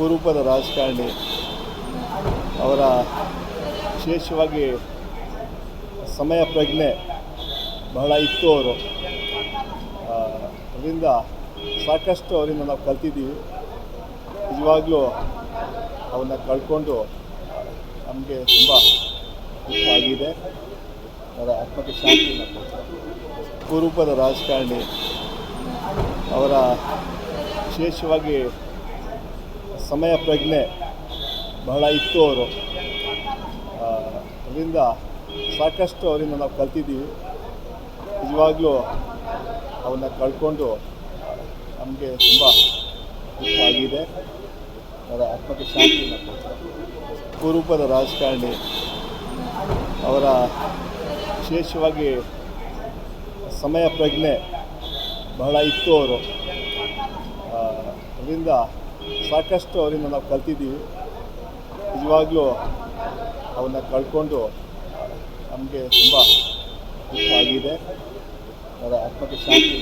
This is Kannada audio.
ಅಪರೂಪದ ರಾಜಕಾರಣಿ. ಅವರ ವಿಶೇಷವಾಗಿ ಸಮಯ ಪ್ರಜ್ಞೆ ಬಹಳ ಇತ್ತು. ಅದರಿಂದ ಸಾಕಷ್ಟು ಅವರಿಂದ ನಾವು ಕಲ್ತಿದ್ದೀವಿ. ನಿಜವಾಗ್ಲೂ ಅವನ್ನ ಕಳ್ಕೊಂಡು ನಮಗೆ ತುಂಬ ದುಃಖ ಆಗಿದೆ. ಅವರ ಆತ್ಮಕ್ಕೆ ಶಾಂತಿ ಅಪರೂಪದ ರಾಜಕಾರಣಿ. ಅವರ ವಿಶೇಷವಾಗಿ ಸಮಯ ಪ್ರಜ್ಞೆ ಬಹಳ ಇತ್ತು. ಅದರಿಂದ ಸಾಕಷ್ಟು ಅವರಿಂದ ನಾವು ಕಲ್ತಿದ್ದೀವಿ. ನಿಜವಾಗ್ಲೂ ಅವನ್ನ ಕಳ್ಕೊಂಡು ನಮಗೆ ತುಂಬ ದುಃಖ ಆಗಿದೆ. ಅವರ ಆತ್ಮಕ್ಕೆ ಶಾಂತಿ ಅಪರೂಪದ ರಾಜಕಾರಣಿ. ಅವರ ವಿಶೇಷವಾಗಿ ಸಮಯ ಪ್ರಜ್ಞೆ ಬಹಳ ಇತ್ತು. ಅದರಿಂದ ಸಾಕಷ್ಟು ಅವರಿಂದ ನಾವು ಕಲ್ತಿದ್ದೀವಿ. ನಿಜವಾಗ್ಲೂ ಅವನ್ನ ಕಳ್ಕೊಂಡು ನಮಗೆ ತುಂಬ ದುಃಖ ಆಗಿದೆ. ಅವರ ಆತ್ಮಕ್ಕೆ ಶಾಂತಿ